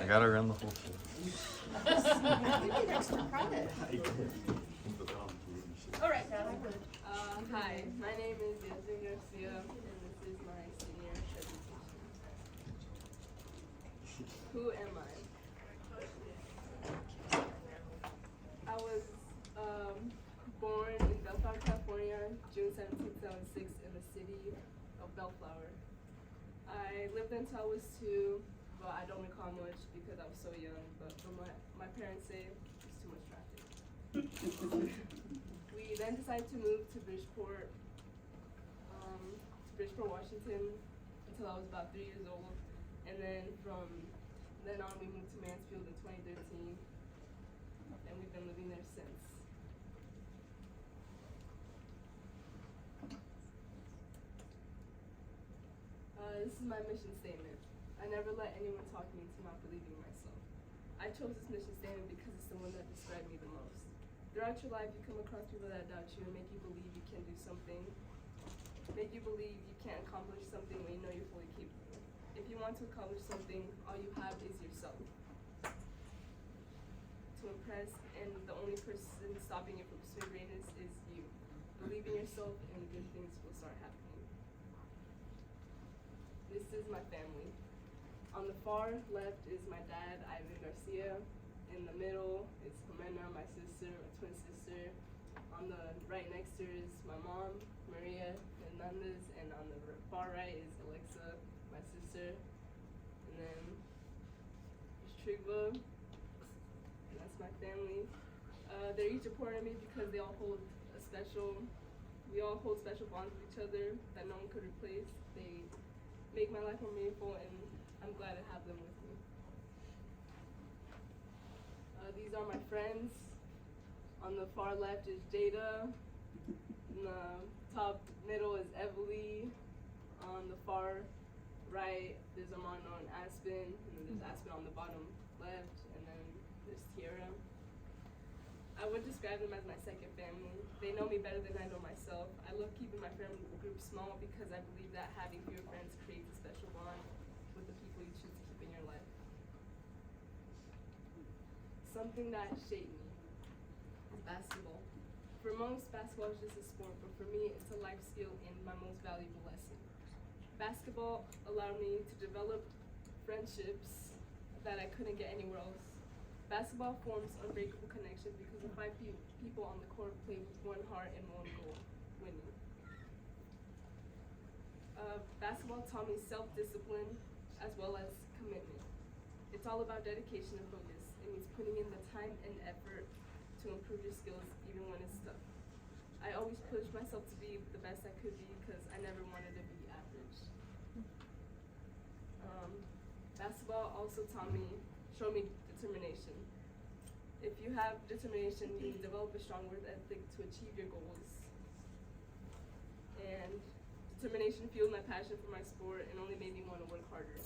I got around the whole thing. You need extra credit. All right, Dad. Hi, my name is Yasmin Garcia, and this is my senior presentation. Who am I? I was born in Bellflower, California, June 17, 2006, in the city of Bellflower. I lived until I was 2, but I don't recall much because I was so young, but from what my parents say, it's too much traffic. We then decided to move to Bridgeport, Washington, until I was about 3 years old. And then from then on, we moved to Mansfield in 2013, and we've been living there since. This is my mission statement. I never let anyone talk me into not believing myself. I chose this mission statement because it's the one that described me the most. Throughout your life, you come across people that doubt you and make you believe you can do something, make you believe you can't accomplish something when you know you're fully capable. If you want to accomplish something, all you have is yourself to impress, and the only person stopping you from pursuing greatness is you. Believe in yourself and good things will start happening. This is my family. On the far left is my dad, Ivan Garcia. In the middle is Jimena, my sister, my twin sister. On the right next to her is my mom, Maria Hernandez, and on the far right is Alexa, my sister. And then there's Trigva, and that's my family. They're each important to me because we all hold special bonds with each other that no one could replace. They make my life more meaningful, and I'm glad to have them with me. These are my friends. On the far left is Jada. In the top middle is Evely. On the far right, there's Armando and Aspen. And then there's Aspen on the bottom left. And then there's Tiara. I would describe them as my second family. They know me better than I know myself. I love keeping my friend group small because I believe that having fewer friends creates a special bond with the people you choose to keep in your life. Something that shaped me is basketball. For most, basketball is just a sport, but for me, it's a life skill and my most valuable lesson. Basketball allowed me to develop friendships that I couldn't get anywhere else. Basketball forms unbreakable connections because the 5 people on the court play with one heart and one goal, winning. Basketball taught me self-discipline as well as commitment. It's all about dedication and focus. It means putting in the time and effort to improve your skills even when it's tough. I always pushed myself to be the best I could be because I never wanted to be average. Basketball also showed me determination. If you have determination, you develop a strong work ethic to achieve your goals. And determination fueled my passion for my sport and only made me want to work harder.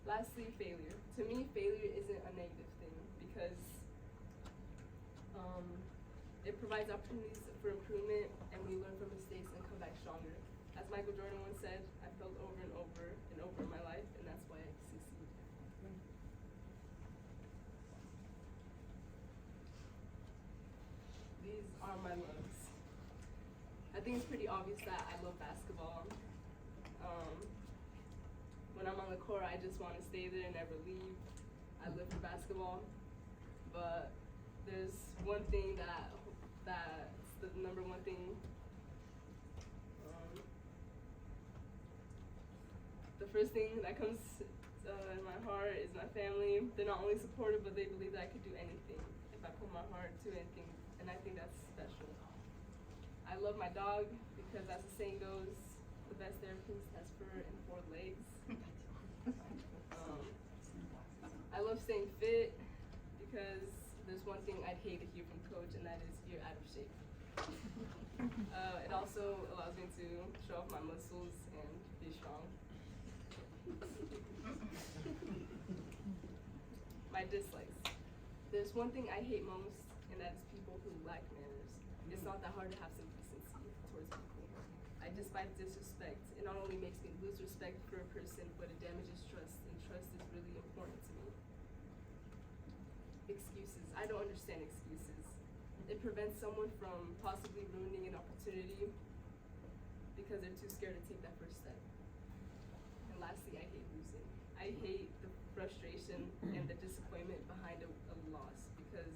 Lastly, failure. To me, failure isn't a negative thing because it provides opportunities for improvement, and we learn from mistakes and come back stronger. As Michael Jordan once said, I failed over and over and over in my life, and that's why I succeed. These are my loves. I think it's pretty obvious that I love basketball. When I'm on the court, I just want to stay there and never leave. I live for basketball. But there's one thing that's the number one thing. The first thing that comes in my heart is my family. They're not only supportive, but they believe that I could do anything if I put my heart to anything, and I think that's special. I love my dog because, as the saying goes, the best therapist has fur and 4 legs. I love staying fit because there's one thing I'd hate to hear from Coach, and that is you're out of shape. It also allows me to show off my muscles and be strong. My dislikes. There's one thing I hate most, and that is people who lack manners. It's not that hard to have some decency towards people. I despise disrespect. It not only makes me lose respect for a person, but it damages trust, and trust is really important to me. excuses. I don't understand excuses. It prevents someone from possibly ruining an opportunity because they're too scared to take that first step. And lastly, I hate losing. I hate the frustration and the disappointment behind a loss because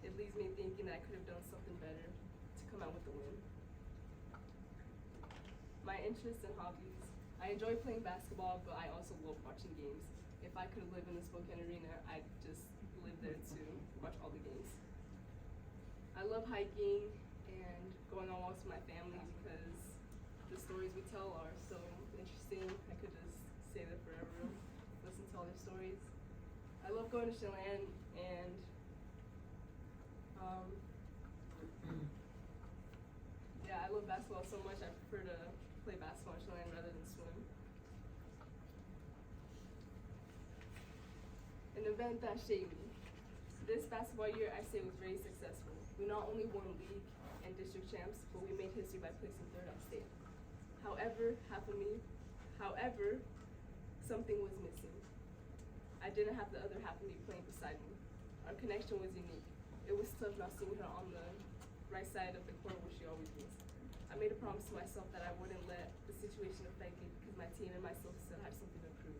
it leaves me thinking that I could have done something better to come out with the win. My interests and hobbies. I enjoy playing basketball, but I also love watching games. If I could live in the Spokane Arena, I'd just live there to watch all the games. I love hiking and going on walks with my family because the stories we tell are so interesting. I could just stay there forever, listen to all their stories. I love going to Chelan and yeah, I love basketball so much I prefer to play basketball in Chelan rather than swim. An event that shaped me. This basketball year, I say, was very successful. We not only won league and district champs, but we made history by placing third at state. However, something was missing. I didn't have the other half of me playing beside me. Our connection was unique. It was tough not seeing her on the right side of the court where she always is. I made a promise to myself that I wouldn't let the situation affect me because my team and myself still had something to prove.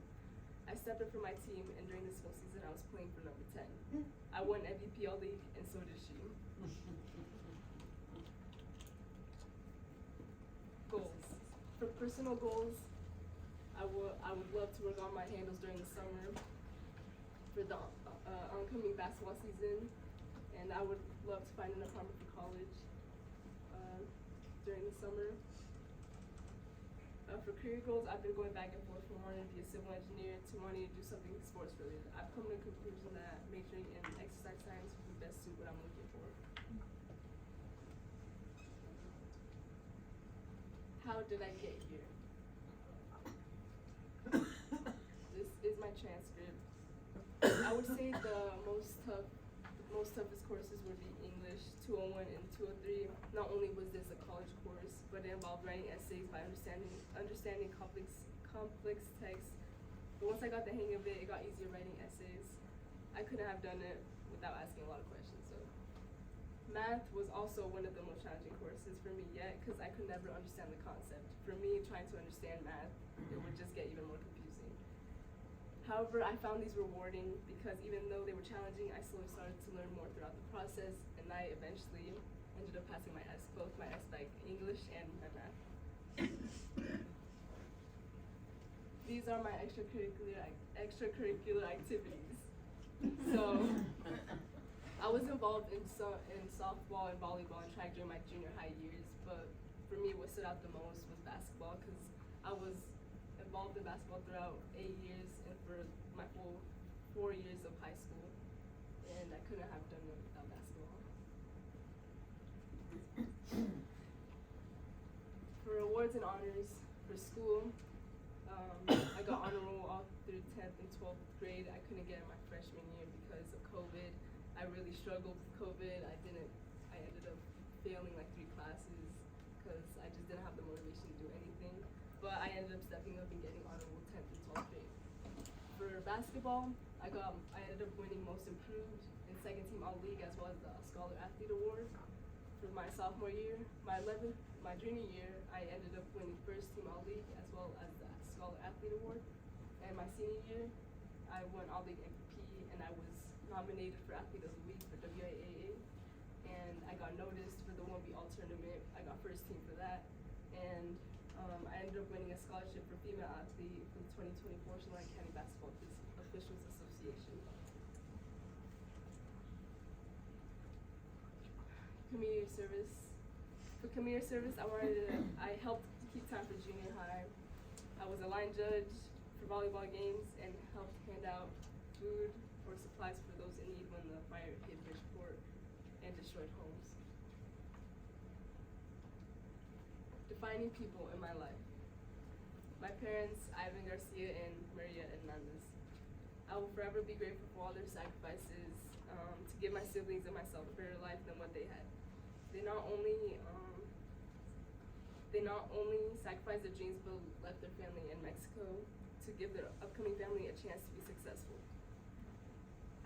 I stepped up for my team, and during this whole season, I was playing for number 10. I won MVP All League, and so did she. Goals. For personal goals, I would love to work on my handles during the summer for the oncoming basketball season, and I would love to find an apartment for college during the summer. For career goals, I've been going back and forth from wanting to be a civil engineer to wanting to do something sports related. I've come to the conclusion that majoring in exercise science would best suit what I'm looking for. How did I get here? This is my transcript. I would say the most toughest courses would be English 201 and 203. Not only was this a college course, but it involved writing essays by understanding complex texts. But once I got the hang of it, it got easier writing essays. I couldn't have done it without asking a lot of questions. So math was also one of the most challenging courses for me yet, because I could never understand the concept. For me, trying to understand math, it would just get even more confusing. However, I found these rewarding because even though they were challenging, I slowly started to learn more throughout the process, and I eventually ended up passing my both my SBAC English and my math. These are my extracurricular activities. So, I was involved in softball and volleyball and track during my junior high years, but for me, what stood out the most was basketball because I was involved in basketball throughout 8 years and for my full 4 years of high school, and I couldn't have done it without basketball. For awards and honors for school, I got honor roll all through 10th and 12th grade. I couldn't get it my freshman year because of COVID. I really struggled with COVID. I ended up failing like 3 classes because I just didn't have the motivation to do anything. But I ended up stepping up and getting honor roll 10th and 12th grade. For basketball, I ended up winning most improved and second team all league as well as the Scholar Athlete Award. For my sophomore year, my junior year, I ended up winning first team all league as well as the Scholar Athlete Award. And my senior year, I won all league MVP and I was nominated for Athlete of the Week for WIAA. And I got noticed for the 1B All Tournament. I got first team for that. And I ended up winning a scholarship for female athlete for the 2024 Chelan County Basketball Officials Association. Community service. For community service, I helped keep time for junior high. I was a line judge for volleyball games and helped hand out food or supplies for those in need when the fire hit Bridgeport and destroyed homes. Defining people in my life. My parents, Ivan Garcia and Maria Hernandez. I will forever be grateful for all their sacrifices to give my siblings and myself a better life than what they had. They not only sacrificed their dreams but left their family in Mexico to give their upcoming family a chance to be successful.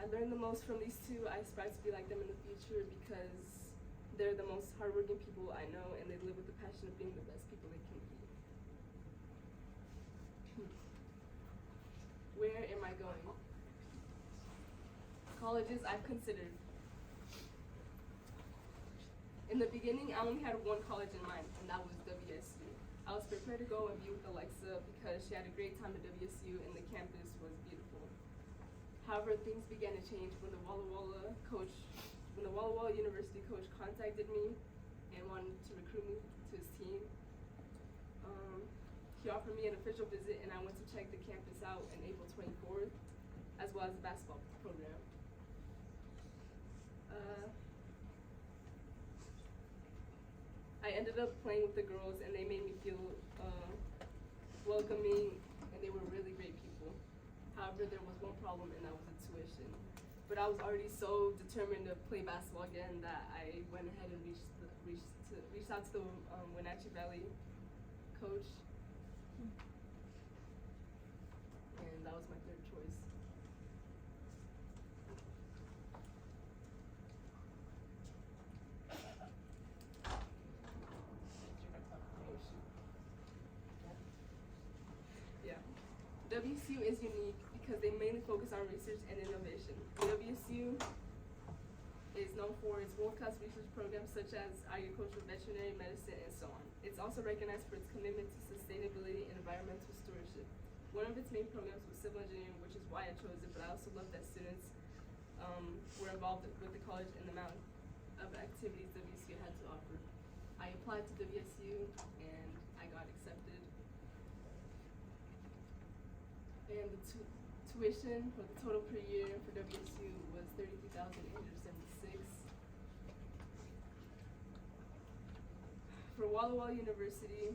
I learned the most from these two. I aspire to be like them in the future because they're the most hardworking people I know, and they live with the passion of being the best people they can be. Where am I going? Colleges I've considered. In the beginning, I only had one college in mind, and that was WSU. I was prepared to go and be with Alexa because she had a great time at WSU and the campus was beautiful. However, things began to change when the Walla Walla University coach contacted me and wanted to recruit me to his team. He offered me an official visit, and I went to check the campus out on April 24th, as well as the basketball program. I ended up playing with the girls, and they made me feel welcoming, and they were really great people. However, there was one problem, and that was the tuition. But I was already so determined to play basketball again that I went ahead and reached out to the Wenatchee Valley coach, and that was my third choice. WSU is unique because they mainly focus on research and innovation. WSU is known for its world-class research programs such as agriculture, veterinary medicine, and so on. It's also recognized for its commitment to sustainability and environmental stewardship. One of its main programs was civil engineering, which is why I chose it, but I also love that students were involved with the college and the amount of activities WSU had to offer. I applied to WSU and I got accepted. And the tuition for the total per year for WSU was $33,876. For Walla Walla University,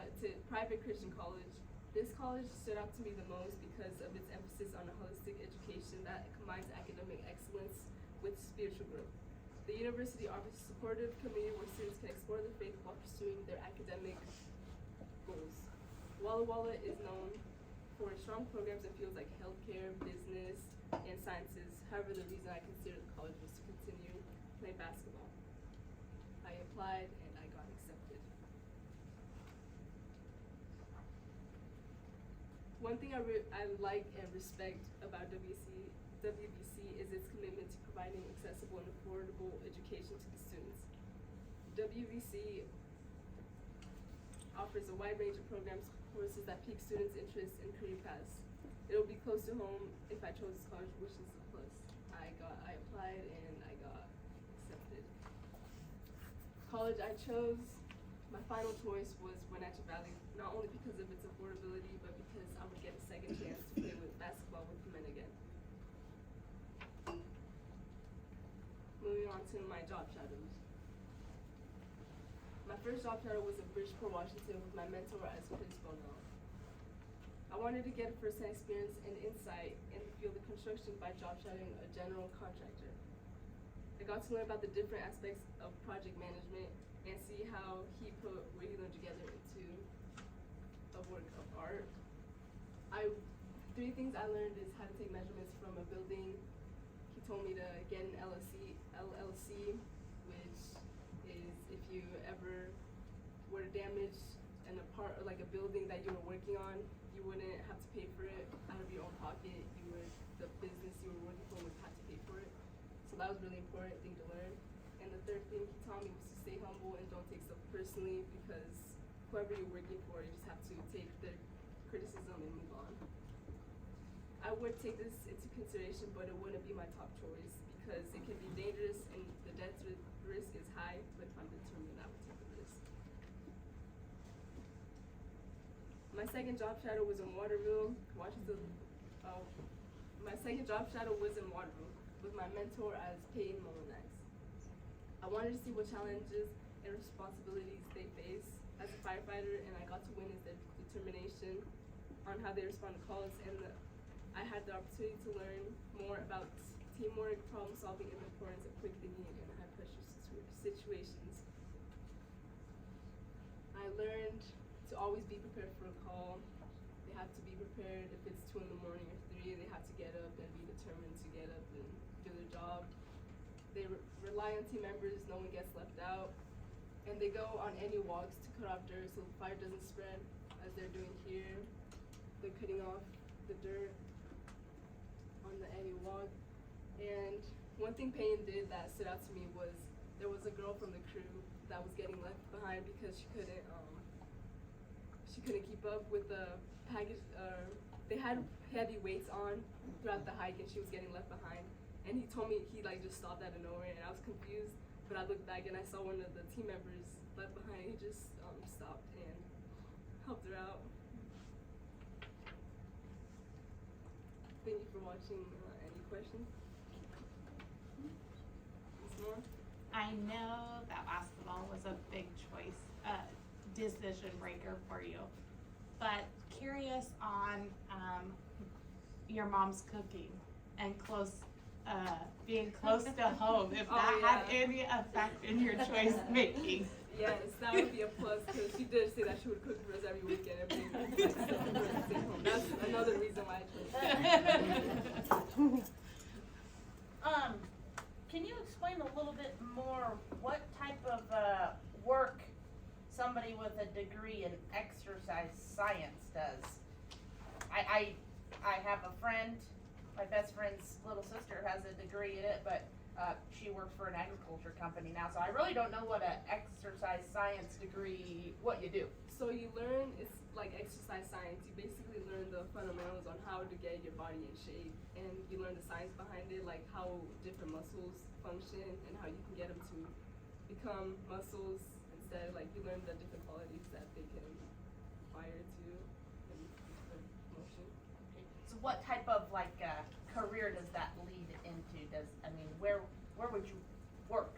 it's a private Christian college. This college stood out to me the most because of its emphasis on a holistic education that combines academic excellence with spiritual growth. The university offers a supportive community where students can explore their faith while pursuing their academic goals. Walla Walla is known for strong programs in fields like healthcare, business, and sciences. However, the reason I considered the college was to continue playing basketball. I applied and I got accepted. One thing I like and respect about WVC is its commitment to providing accessible and affordable education to the students. WVC offers a wide range of programs, courses that pique students' interest in career paths. It'll be close to home if I chose this college, which is a plus. I applied and I got accepted. College I chose, my final choice was Wenatchee Valley, not only because of its affordability, but because I would get a second chance to play with basketball with the men again. Moving on to my job shadows. My first job shadow was in Bridgeport, Washington with my mentor as principal now. I wanted to get a first-hand experience and insight in the field of construction by job shadowing a general contractor. I got to learn about the different aspects of project management and see how he put what he learned together into a work of art. Three things I learned is how to take measurements from a building. He told me to get an LLC, which is if you ever were to damage like a building that you were working on, you wouldn't have to pay for it out of your own pocket. The business you were working for would have to pay for it. So that was a really important thing to learn. And the third thing he taught me was to stay humble and don't take stuff personally, because whoever you're working for, you just have to take their criticism and move on. I would take this into consideration, but it wouldn't be my top choice because it can be dangerous and the death risk is high, but if I'm determined, I would take the risk. My second job shadow was in Waterville, Washington. My second job shadow was in Waterville with my mentor as Peyton Molinex. I wanted to see what challenges and responsibilities they face as a firefighter, and I got to witness their determination on how they respond to calls, and I had the opportunity to learn more about teamwork, problem solving, and the importance of quick thinking in high pressure situations. I learned to always be prepared for a call. They have to be prepared if it's 2 in the morning or 3, they have to get up and be determined to get They rely on team members, no one gets left out. And they go on any walks to cut off dirt so the fire doesn't spread, as they're doing here. They're cutting off the dirt on the annual walk. And one thing Payne did that stood out to me was there was a girl from the crew that was getting left behind because she couldn't keep up with the package. They had heavy weights on throughout the hike, and she was getting left behind. And he told me he like just stopped out of nowhere, and I was confused. But I looked back and I saw one of the team members left behind. He just stopped and helped her out. Thank you for watching. Any questions? Ms. Moore? I know that basketball was a big choice, decision breaker for you, but curious on your mom's cooking and being close to home, if that had any effect in your choice making. Yes, that would be a plus because she did say that she would cook for us every weekend and bring like stuff for us to take home. That's another reason why I chose it. Can you explain a little bit more what type of work somebody with a degree in exercise science does? I have a friend, my best friend's little sister has a degree in it, but she works for an agriculture company now, so I really don't know what an exercise science degree, what you do. So you learn, it's like exercise science. You basically learn the fundamentals on how to get your body in shape, and you learn the science behind it, like how different muscles function and how you can get them to become muscles instead. Like you learn the different qualities that they can acquire to and different motion. So what type of like career does that lead into? Where would you work?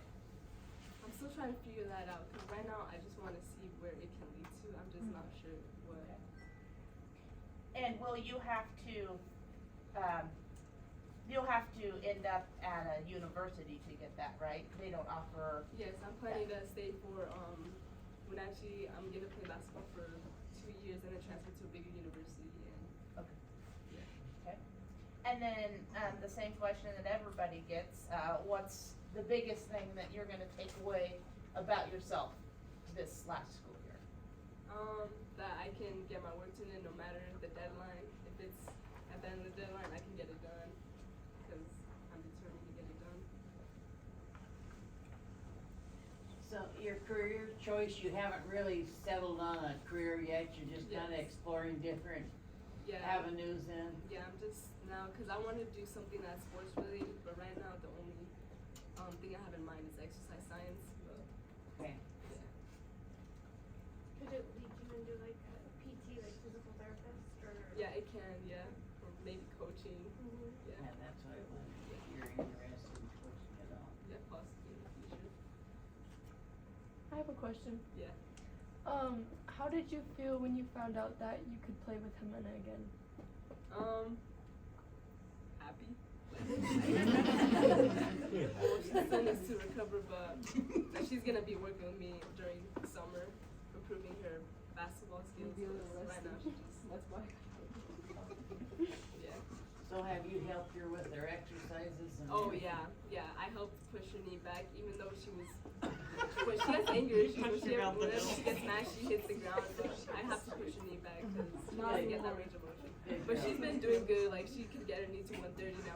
I'm still trying to figure that out because right now I just want to see where it can lead to. I'm just not sure what. And will you have to, you'll have to end up at a university to get that, right? They don't offer. Yes, I'm planning to stay for when actually I'm gonna play basketball for 2 years and then transfer to a bigger university and Okay. yeah. Okay. And then the same question that everybody gets, what's the biggest thing that you're gonna take away about yourself this last school year? That I can get my work done in no matter the deadline. If it's at the end of the deadline, I can get it done because I'm determined to get it done. So your career choice, you haven't really settled on a career yet, you're just kinda Yes. exploring different Yeah. avenues in? Yeah, I'm just now because I want to do something that's sports related, but right now the only thing I have in mind is exercise science. But Okay. yeah. Could it lead you into like a PT, like physical therapist, or? Yeah, it can. Yeah, or maybe coaching. Mhm. Yeah. Yeah, that's what I wondered, if you're interested in coaching at all. Yeah, possibly in the future. I have a question. Yeah. How did you feel when you found out that you could play with Jimena again? Happy. Well, she still needs to recover, but she's gonna be working with me during summer, improving her basketball skills. Right now, she just that's why. Yeah. So have you helped her with her exercises and? Oh everything? yeah. I helped push her knee back, even though she was. When she has anger issues, whenever she gets mad, she hits the ground. But I have to push her knee back because she doesn't get that range of motion. But she's been doing good. Like she can get her knee to 130 now.